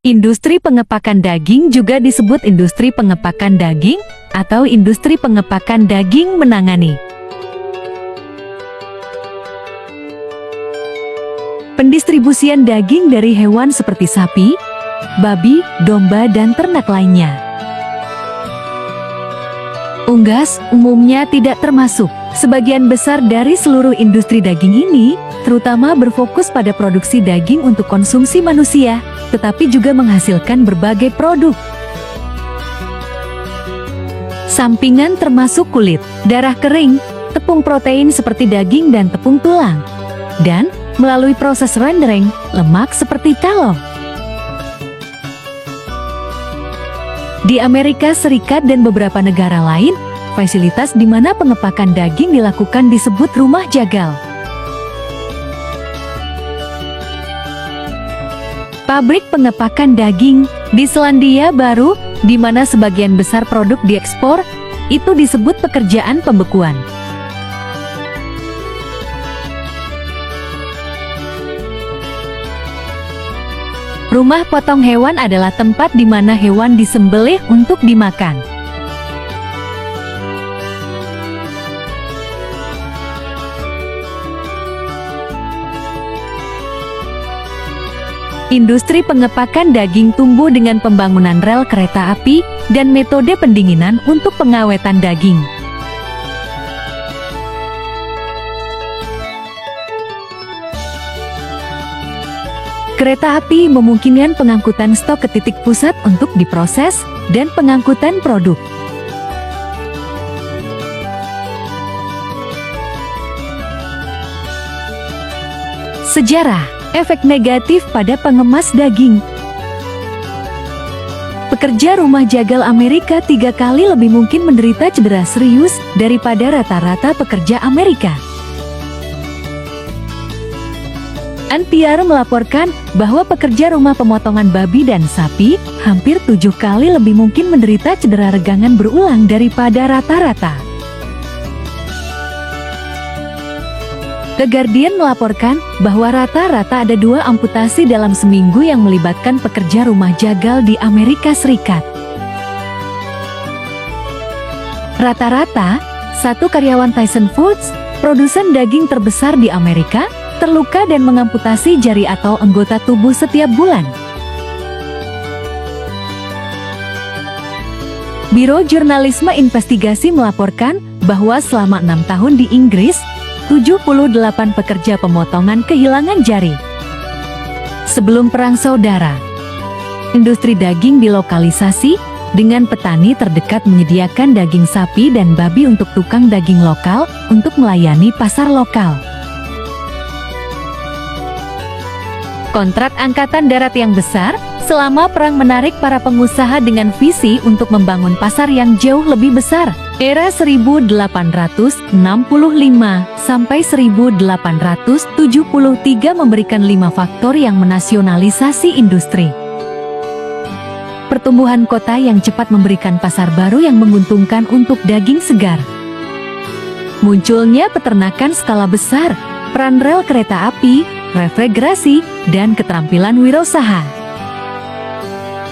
Industri pengepakan daging juga disebut industri pengepakan daging atau industri pengepakan daging menangani pendistribusian daging dari hewan seperti sapi, babi, domba, dan ternak lainnya. Unggas umumnya tidak termasuk. Sebagian besar dari seluruh industri daging ini terutama berfokus pada produksi daging untuk konsumsi manusia, tetapi juga menghasilkan berbagai produk. Sampingan termasuk kulit, darah kering, tepung protein seperti daging dan tepung tulang, dan melalui proses rendering, lemak seperti tallow. Di Amerika Serikat dan beberapa negara lain, fasilitas di mana pengepakan daging dilakukan disebut rumah jagal. Pabrik pengepakan daging di Selandia Baru, di mana sebagian besar produk diekspor, itu disebut pekerjaan pembekuan. Rumah potong hewan adalah tempat di mana hewan disembelih untuk dimakan. Industri pengepakan daging tumbuh dengan pembangunan rel kereta api dan metode pendinginan untuk pengawetan daging. Kereta api memungkinkan pengangkutan stok ke titik pusat untuk diproses dan pengangkutan produk. Sejarah, efek negatif pada pengemas daging. Pekerja rumah jagal Amerika 3 kali lebih mungkin menderita cedera serius daripada rata-rata pekerja Amerika. NPR melaporkan bahwa pekerja rumah pemotongan babi dan sapi hampir 7 kali lebih mungkin menderita cedera regangan berulang daripada rata-rata. The Guardian melaporkan bahwa rata-rata ada 2 amputasi dalam seminggu yang melibatkan pekerja rumah jagal di Amerika Serikat. Rata-rata, 1 karyawan Tyson Foods, produsen daging terbesar di Amerika, terluka dan mengamputasi jari atau anggota tubuh setiap bulan. Biro Jurnalisme Investigasi melaporkan bahwa selama 6 tahun di Inggris, 78 pekerja pemotongan kehilangan jari. Sebelum Perang Saudara, industri daging dilokalisasi dengan petani terdekat menyediakan daging sapi dan babi untuk tukang daging lokal untuk melayani pasar lokal. Kontrak Angkatan Darat yang besar selama perang menarik para pengusaha dengan visi untuk membangun pasar yang jauh lebih besar. Era 1865 sampai 1873 memberikan 5 faktor yang menasionalisasi industri. Pertumbuhan kota yang cepat memberikan pasar baru yang menguntungkan untuk daging segar. Munculnya peternakan skala besar, peran rel kereta api, refrigerasi, dan keterampilan wirausaha.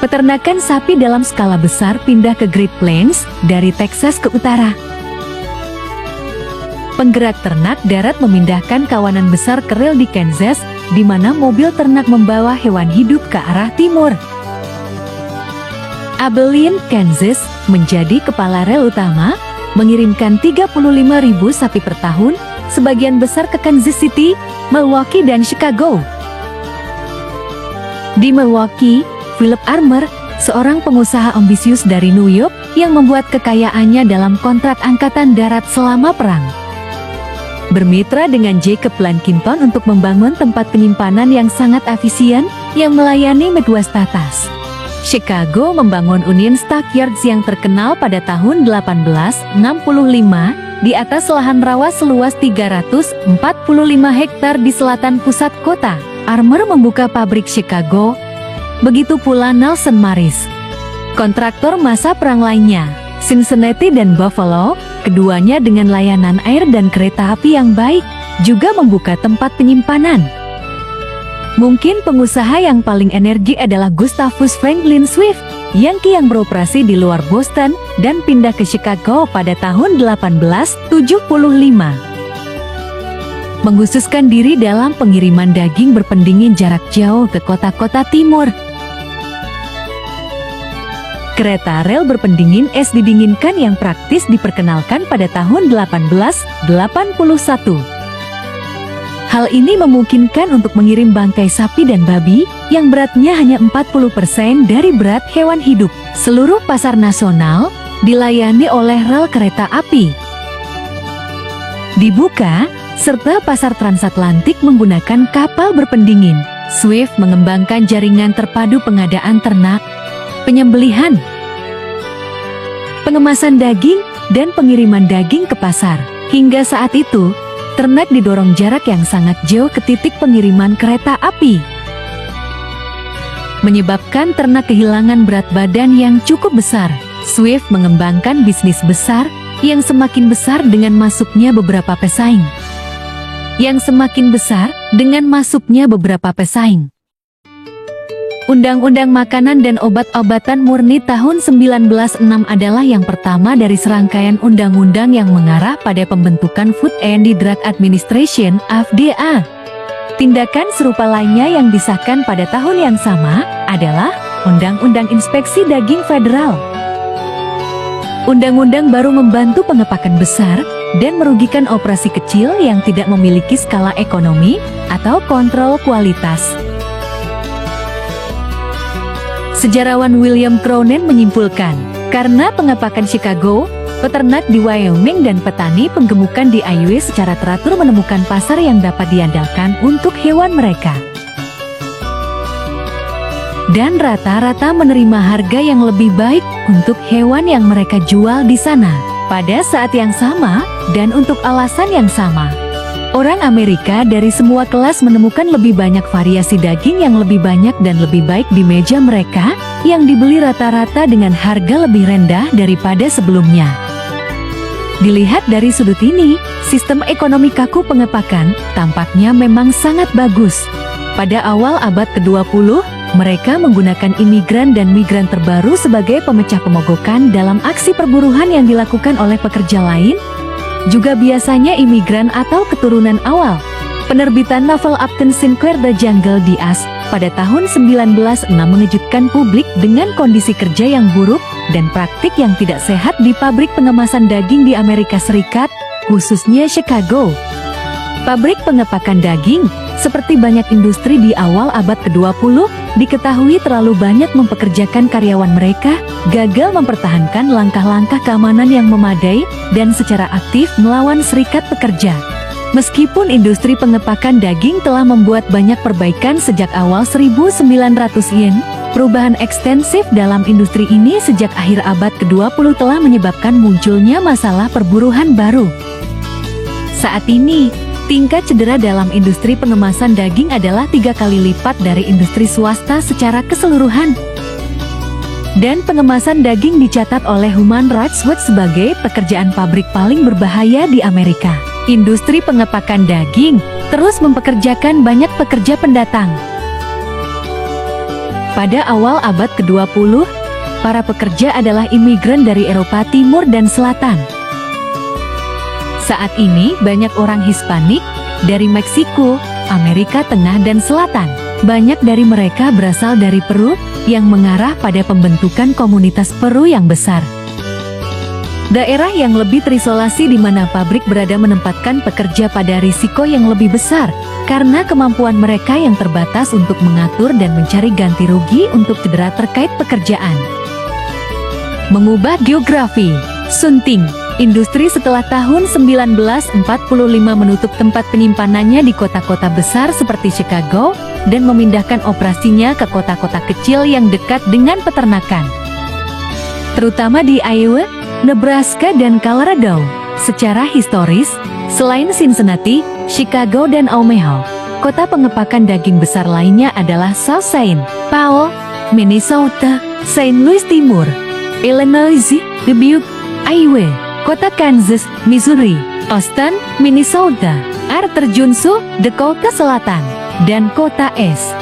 Peternakan sapi dalam skala besar pindah ke Great Plains dari Texas ke utara. Penggerak ternak darat memindahkan kawanan besar ke rel di Kansas, di mana mobil ternak membawa hewan hidup ke arah timur. Abilene, Kansas, menjadi kepala rel utama, mengirimkan 35.000 sapi per tahun, sebagian besar ke Kansas City, Milwaukee, dan Chicago. Di Milwaukee, Philip Armour, seorang pengusaha ambisius dari New York yang membuat kekayaannya dalam kontrak angkatan darat selama perang, bermitra dengan Jacob Plankinton untuk membangun tempat penyimpanan yang sangat efisien yang melayani Midwest Tatas. Chicago membangun Union Stockyards yang terkenal pada tahun 1865 di atas lahan rawa seluas 345 hektar di selatan pusat kota. Armour membuka pabrik Chicago, begitu pula Nelson Maris. Kontraktor masa perang lainnya, Cincinnati dan Buffalo, keduanya dengan layanan air dan kereta api yang baik, juga membuka tempat penyimpanan. Mungkin pengusaha yang paling energi adalah Gustavus Franklin Swift, Yankee yang beroperasi di luar Boston dan pindah ke Chicago pada tahun 1875. Mengkhususkan diri dalam pengiriman daging berpendingin jarak jauh ke kota-kota timur. Kereta rel berpendingin es didinginkan yang praktis diperkenalkan pada tahun 1881. Hal ini memungkinkan untuk mengirim bangkai sapi dan babi yang beratnya hanya 40% dari berat hewan hidup. Seluruh pasar nasional dilayani oleh rel kereta api. Dibuka, serta pasar transatlantik menggunakan kapal berpendingin. Swift mengembangkan jaringan terpadu pengadaan ternak, penyembelihan, pengemasan daging, dan pengiriman daging ke pasar. Hingga saat itu, ternak didorong jarak yang sangat jauh ke titik pengiriman kereta api, menyebabkan ternak kehilangan berat badan yang cukup besar. Swift mengembangkan bisnis besar yang semakin besar dengan masuknya beberapa pesaing. Undang-Undang Makanan dan Obat-obatan Murni tahun 1906 adalah yang pertama dari serangkaian undang-undang yang mengarah pada pembentukan Food and Drug Administration (FDA). Tindakan serupa lainnya yang disahkan pada tahun yang sama adalah Undang-Undang Inspeksi Daging Federal. Undang-undang baru membantu pengepakan besar dan merugikan operasi kecil yang tidak memiliki skala ekonomi atau kontrol kualitas. Sejarawan William Cronon menyimpulkan, karena pengepakan Chicago, peternak di Wyoming dan petani penggemukan di Iowa secara teratur menemukan pasar yang dapat diandalkan untuk hewan mereka. Dan rata-rata menerima harga yang lebih baik untuk hewan yang mereka jual di sana. Pada saat yang sama, dan untuk alasan yang sama, orang Amerika dari semua kelas menemukan lebih banyak variasi daging yang lebih banyak dan lebih baik di meja mereka, yang dibeli rata-rata dengan harga lebih rendah daripada sebelumnya. Dilihat dari sudut ini, sistem ekonomi kaku pengepakan tampaknya memang sangat bagus. Pada awal abad ke-20, mereka menggunakan imigran dan migran terbaru sebagai pemecah pemogokan dalam aksi perburuan yang dilakukan oleh pekerja lain, juga biasanya imigran atau keturunan awal. Penerbitan novel Upton Sinclair The Jungle Diaz pada tahun 1906 mengejutkan publik dengan kondisi kerja yang buruk dan praktik yang tidak sehat di pabrik pengemasan daging di Amerika Serikat, khususnya Chicago. Pabrik pengepakan daging, seperti banyak industri di awal abad ke-20, diketahui terlalu banyak mempekerjakan karyawan mereka, gagal mempertahankan langkah-langkah keamanan yang memadai, dan secara aktif melawan serikat pekerja. Meskipun industri pengepakan daging telah membuat banyak perbaikan sejak awal 1900-an, perubahan ekstensif dalam industri ini sejak akhir abad ke-20 telah menyebabkan munculnya masalah perburuan baru. Saat ini, tingkat cedera dalam industri pengemasan daging adalah 3 kali lipat dari industri swasta secara keseluruhan. Dan pengemasan daging dicatat oleh Human Rights Watch sebagai pekerjaan pabrik paling berbahaya di Amerika. Industri pengepakan daging terus mempekerjakan banyak pekerja pendatang. Pada awal abad ke-20, para pekerja adalah imigran dari Eropa Timur dan Selatan. Saat ini banyak orang Hispanik dari Meksiko, Amerika Tengah dan Selatan. Banyak dari mereka berasal dari Peru yang mengarah pada pembentukan komunitas Peru yang besar. Daerah yang lebih terisolasi di mana pabrik berada menempatkan pekerja pada risiko yang lebih besar karena kemampuan mereka yang terbatas untuk mengatur dan mencari ganti rugi untuk cedera terkait pekerjaan. Mengubah geografi. Sunting. Industri setelah tahun 1945 menutup tempat penyimpanannya di kota-kota besar seperti Chicago dan memindahkan operasinya ke kota-kota kecil yang dekat dengan peternakan, terutama di Iowa, Nebraska, dan Colorado. Secara historis, selain Cincinnati, Chicago, dan Omaha, kota pengepakan daging besar lainnya adalah South St. Paul, Minnesota, St. Louis Timur, Illinois, Dubuque, Iowa, kota Kansas, Missouri, Austin, Minnesota, Air Terjun Sioux, Dakota Selatan, dan kota S.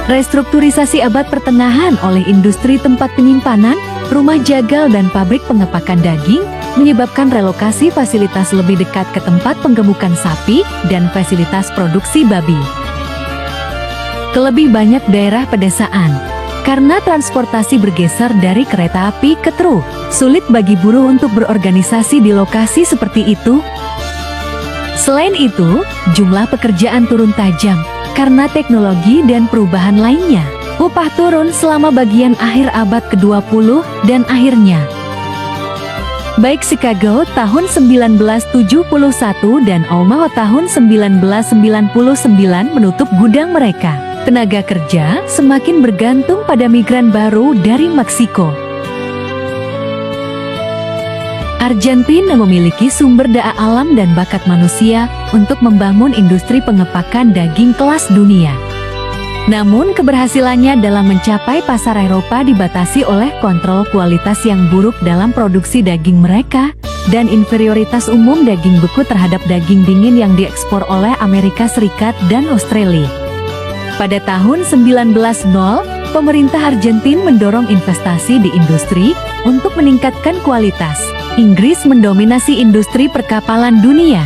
Restrukturisasi abad pertengahan oleh industri tempat penyimpanan, rumah jagal dan pabrik pengepakan daging menyebabkan relokasi fasilitas lebih dekat ke tempat penggemukan sapi dan fasilitas produksi babi. Ke lebih banyak daerah pedesaan. Karena transportasi bergeser dari kereta api ke truk, sulit bagi buruh untuk berorganisasi di lokasi seperti itu. Selain itu, jumlah pekerjaan turun tajam karena teknologi dan perubahan lainnya. Upah turun selama bagian akhir abad ke-20 dan akhirnya. Baik Chicago tahun 1971 dan Omaha tahun 1999 menutup gudang mereka. Tenaga kerja semakin bergantung pada migran baru dari Meksiko. Argentina memiliki sumber daya alam dan bakat manusia untuk membangun industri pengepakan daging kelas dunia. Namun keberhasilannya dalam mencapai pasar Eropa dibatasi oleh kontrol kualitas yang buruk dalam produksi daging mereka dan inferioritas umum daging beku terhadap daging dingin yang diekspor oleh Amerika Serikat dan Australia. Pada tahun 1900, pemerintah Argentina mendorong investasi di industri untuk meningkatkan kualitas. Inggris mendominasi industri perkapalan dunia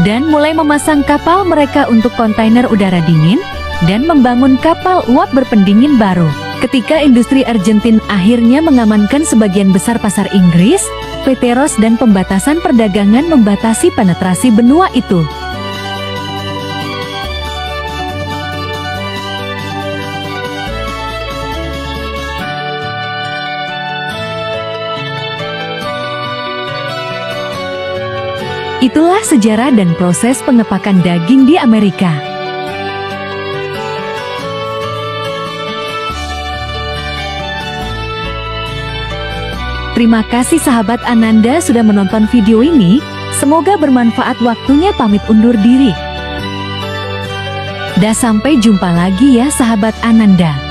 dan mulai memasang kapal mereka untuk kontainer udara dingin dan membangun kapal uap berpendingin baru. Ketika industri Argentina akhirnya mengamankan sebagian besar pasar Inggris, PT Ross dan pembatasan perdagangan membatasi penetrasi benua itu. Itulah sejarah dan proses pengepakan daging di Amerika. Terima kasih sahabat Ananda sudah menonton video ini, semoga bermanfaat. Waktunya pamit undur diri. Dah sampai jumpa lagi ya sahabat Ananda.